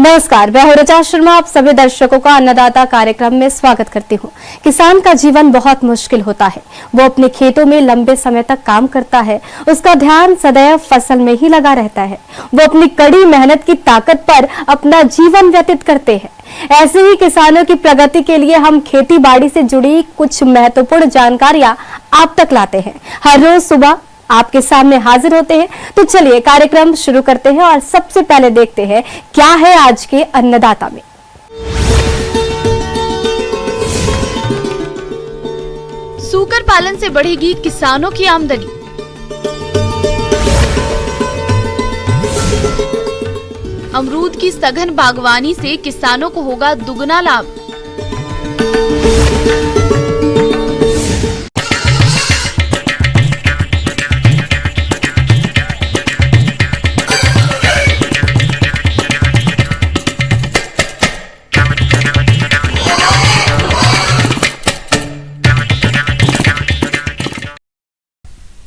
नमस्कार, मैं हूं ऋचा शर्मा। आप सभी दर्शकों का अन्नदाता कार्यक्रम में स्वागत करती हूं। किसान का जीवन बहुत मुश्किल होता है। वो अपने खेतों में लंबे समय तक काम करता है, उसका ध्यान सदैव फसल में ही लगा रहता है। वो अपनी कड़ी मेहनत की ताकत पर अपना जीवन व्यतीत करते हैं। ऐसे ही किसानों की प्रगति के लिए हम खेती बाड़ी से जुड़ी कुछ महत्वपूर्ण जानकारियां आप तक लाते हैं। हर रोज सुबह आपके सामने हाजिर होते हैं। तो चलिए कार्यक्रम शुरू करते हैं और सबसे पहले देखते हैं क्या है आज के अन्नदाता में। सूकर पालन से बढ़ेगी किसानों की आमदनी। अमरूद की सघन बागवानी से किसानों को होगा दुगना लाभ।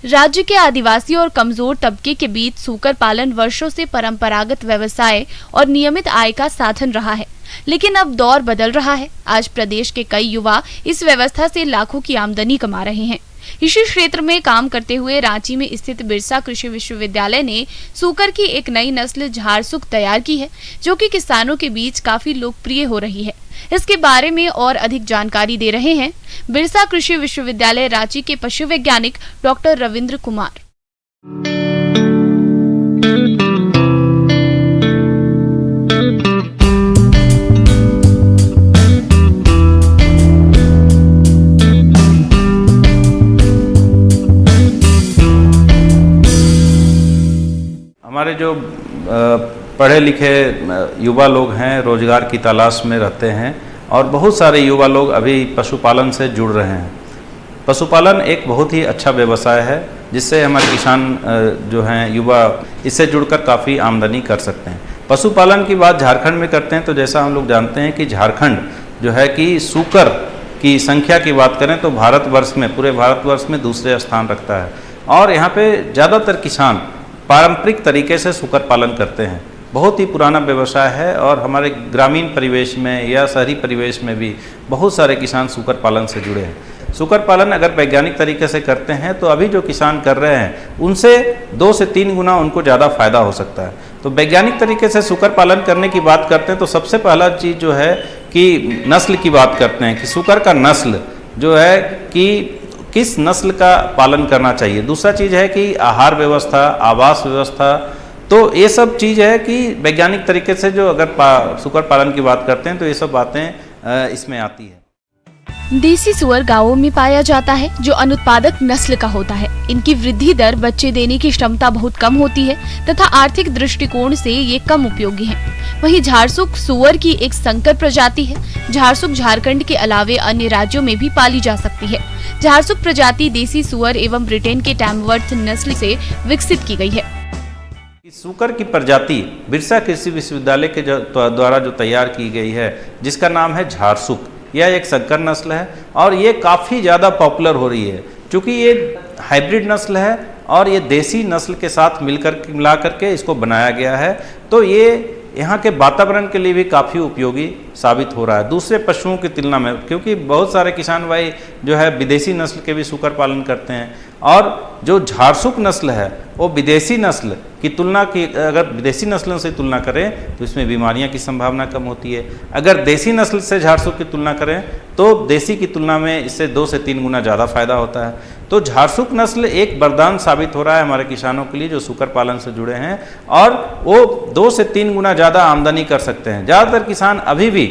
राज्य के आदिवासी और कमजोर तबके के बीच सूकर पालन वर्षों से परंपरागत व्यवसाय और नियमित आय का साधन रहा है, लेकिन अब दौर बदल रहा है। आज प्रदेश के कई युवा इस व्यवस्था से लाखों की आमदनी कमा रहे हैं। इसी क्षेत्र में काम करते हुए रांची में स्थित बिरसा कृषि विश्वविद्यालय ने सूकर की एक नई नस्ल झारसुक तैयार की है, जो कि किसानों के बीच काफी लोकप्रिय हो रही है। इसके बारे में और अधिक जानकारी दे रहे हैं बिरसा कृषि विश्वविद्यालय रांची के पशु वैज्ञानिक डॉक्टर रविंद्र कुमार। हमारे जो पढ़े लिखे युवा लोग हैं, रोजगार की तलाश में रहते हैं और बहुत सारे युवा लोग अभी पशुपालन से जुड़ रहे हैं। पशुपालन एक बहुत ही अच्छा व्यवसाय है जिससे हमारे किसान जो हैं युवा इससे जुड़कर काफ़ी आमदनी कर सकते हैं। पशुपालन की बात झारखंड में करते हैं तो जैसा हम लोग जानते हैं कि झारखंड जो है कि सूकर की संख्या की बात करें तो भारतवर्ष में, पूरे भारतवर्ष में दूसरे स्थान रखता है और यहाँ पे ज़्यादातर किसान पारंपरिक तरीके से सूकर पालन करते हैं। बहुत ही पुराना व्यवसाय है और हमारे ग्रामीण परिवेश में या शहरी परिवेश में भी बहुत सारे किसान सूकर पालन से जुड़े हैं। सूकर पालन अगर वैज्ञानिक तरीके से करते हैं तो अभी जो किसान कर रहे हैं उनसे 2 से 3 गुना उनको ज़्यादा फायदा हो सकता है। तो वैज्ञानिक तरीके से सूकर पालन करने की बात करते हैं तो सबसे पहला चीज़ जो है कि नस्ल की बात करते हैं कि सूकर का नस्ल जो है कि किस नस्ल का पालन करना चाहिए। दूसरा चीज़ है कि आहार व्यवस्था, आवास व्यवस्था, तो ये सब चीज़ है कि वैज्ञानिक तरीके से जो अगर सूकर पालन की बात करते हैं तो ये सब बातें इसमें आती है। देसी सुअर गांवों में पाया जाता है जो अनुत्पादक नस्ल का होता है। इनकी वृद्धि दर, बच्चे देने की क्षमता बहुत कम होती है तथा आर्थिक दृष्टिकोण से ये कम उपयोगी है। वहीं झारसुक सुअर की एक संकर प्रजाति है। झारसुक झारखंड के अलावे अन्य राज्यों में भी पाली जा सकती है। झारसुक प्रजाति देसी सुअर एवं ब्रिटेन के टैमवर्थ नस्ल से विकसित की गई है। सूकर की प्रजाति बिरसा कृषि विश्वविद्यालय के द्वारा जो तैयार की गई है जिसका नाम है झारसुक, यह एक संकर नस्ल है और ये काफ़ी ज़्यादा पॉपुलर हो रही है क्योंकि ये हाइब्रिड नस्ल है और ये देसी नस्ल के साथ मिला करके इसको बनाया गया है। तो ये यहाँ के वातावरण के लिए भी काफ़ी उपयोगी साबित हो रहा है दूसरे पशुओं की तुलना में, क्योंकि बहुत सारे किसान भाई जो है विदेशी नस्ल के भी सूकर पालन करते हैं और जो झारसुक नस्ल है वो विदेशी नस्ल की तुलना की, अगर विदेशी नस्लों से तुलना करें तो इसमें बीमारियां की संभावना कम होती है। अगर देसी नस्ल से झारसुक की तुलना करें तो देसी की तुलना में इससे 2 से 3 गुना ज़्यादा फायदा होता है। तो झारसुक नस्ल एक वरदान साबित हो रहा है हमारे किसानों के लिए जो सूकर पालन से जुड़े हैं और वो 2 से 3 गुना ज़्यादा आमदनी कर सकते हैं। ज़्यादातर किसान अभी भी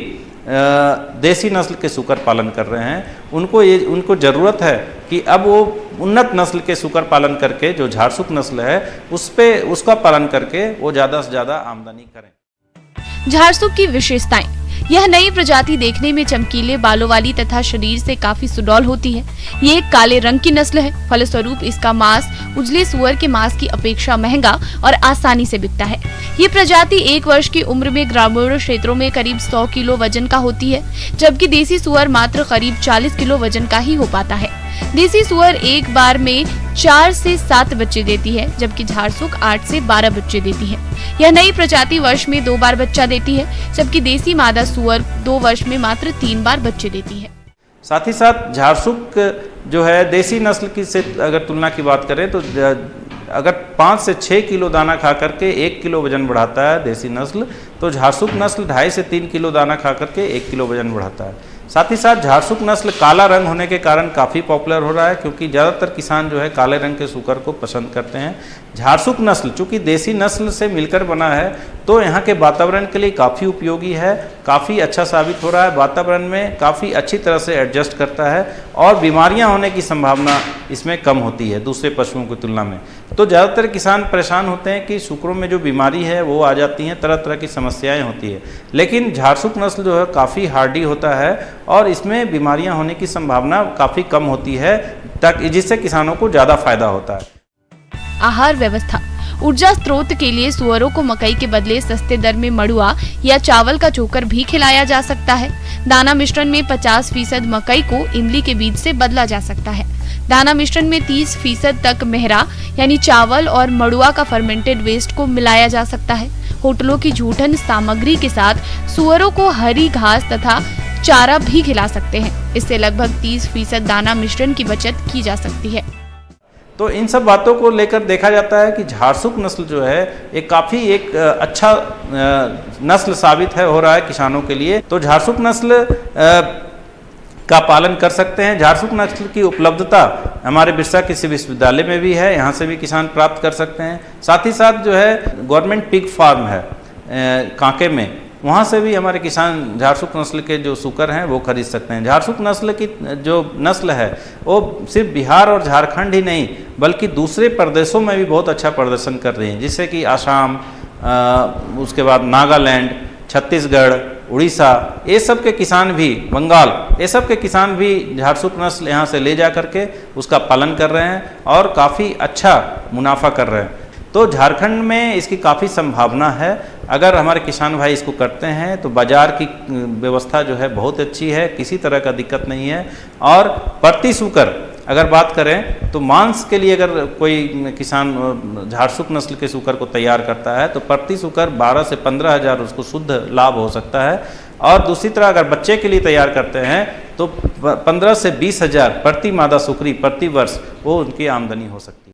देसी नस्ल के सूकर पालन कर रहे हैं। उनको ज़रूरत है कि अब वो उन्नत नस्ल के सूकर पालन करके जो झारसुक नस्ल है उसका पालन करके वो ज़्यादा से ज़्यादा आमदनी करें। झारसुक की विशेषताएं: यह नई प्रजाति देखने में चमकीले बालों वाली तथा शरीर से काफी सुडौल होती है। ये एक काले रंग की नस्ल है। फलस्वरूप इसका मांस उजले सुअर के मांस की अपेक्षा महंगा और आसानी से बिकता है। ये प्रजाति 1 वर्ष की उम्र में ग्रामीण क्षेत्रों में करीब 100 किलो वजन का होती है, जबकि देसी सुअर मात्र करीब 40 किलो वजन का ही हो पाता है। देसी सुअर एक बार में 4 से 7 बच्चे देती है, जबकि झारसुक 8 से 12 बच्चे देती है। यह नई प्रजाति वर्ष में 2 बार बच्चा देती है, जबकि देसी मादा सुअर 2 वर्ष में मात्र 3 बार बच्चे देती है। साथ ही साथ झारसुक जो है देसी नस्ल की से अगर तुलना की बात करें तो अगर 5 से 6 किलो दाना खा करके 1 किलो वजन बढ़ाता है देसी नस्ल, तो झारसुक नस्ल 2.5 से 3 किलो दाना खा करके 1 किलो वजन बढ़ाता है। साथ ही साथ झारसुक नस्ल काला रंग होने के कारण काफ़ी पॉपुलर हो रहा है, क्योंकि ज़्यादातर किसान जो है काले रंग के सूकर को पसंद करते हैं। झारसुक नस्ल चूँकि देसी नस्ल से मिलकर बना है, तो यहाँ के वातावरण के लिए काफ़ी उपयोगी है, काफ़ी अच्छा साबित हो रहा है। वातावरण में काफ़ी अच्छी तरह से एडजस्ट करता है और बीमारियाँ होने की संभावना इसमें कम होती है दूसरे पशुओं की तुलना में। तो ज़्यादातर किसान परेशान होते हैं कि सूकरों में जो बीमारी है वो आ जाती हैं, तरह तरह की समस्याएं होती है, लेकिन झारसुक नस्ल जो है काफ़ी हार्डी होता है और इसमें बीमारियां होने की संभावना काफ़ी कम होती है, ताकि जिससे किसानों को ज़्यादा फायदा होता है। आहार व्यवस्था। ऊर्जा स्रोत के लिए सुअरों को मकई के बदले सस्ते दर में मड़ुआ या चावल का चोकर भी खिलाया जा सकता है। दाना मिश्रण में 50% मकई को इमली के बीज से बदला जा सकता है। दाना मिश्रण में 30% तक मेहरा यानी चावल और मड़ुआ का फर्मेंटेड वेस्ट को मिलाया जा सकता है। होटलों की जूठन सामग्री के साथ सुअरों को हरी घास तथा चारा भी खिला सकते हैं। इससे लगभग 30% दाना मिश्रण की बचत की जा सकती है। तो इन सब बातों को लेकर देखा जाता है कि झारसुक नस्ल जो है ये काफ़ी एक अच्छा नस्ल साबित हो रहा है किसानों के लिए। तो झारसुक नस्ल का पालन कर सकते हैं। झारसुक नस्ल की उपलब्धता हमारे बिरसा कृषि विश्वविद्यालय में भी है, यहाँ से भी किसान प्राप्त कर सकते हैं। साथ ही साथ जो है गवर्नमेंट पिग फार्म है कांके में, वहाँ से भी हमारे किसान झारसुक नस्ल के जो सूकर हैं वो खरीद सकते हैं। झारसुक नस्ल की जो नस्ल है वो सिर्फ बिहार और झारखंड ही नहीं बल्कि दूसरे प्रदेशों में भी बहुत अच्छा प्रदर्शन कर रही हैं, जिससे कि आसाम, उसके बाद नागालैंड, छत्तीसगढ़, उड़ीसा, ये सब के किसान भी, बंगाल, ये सब के किसान भी झारसुक नस्ल यहाँ से ले जा करके उसका पालन कर रहे हैं और काफ़ी अच्छा मुनाफा कर रहे हैं। तो झारखंड में इसकी काफ़ी संभावना है। अगर हमारे किसान भाई इसको करते हैं तो बाज़ार की व्यवस्था जो है बहुत अच्छी है, किसी तरह का दिक्कत नहीं है। और प्रति सूकर अगर बात करें तो मांस के लिए अगर कोई किसान झारसुक नस्ल के सूकर को तैयार करता है तो प्रति सूकर 12 से 15 हज़ार उसको शुद्ध लाभ हो सकता है। और दूसरी तरह अगर बच्चे के लिए तैयार करते हैं तो 15 से 20 हज़ार प्रति मादा सुकरी प्रति वर्ष वो उनकी आमदनी हो सकती है।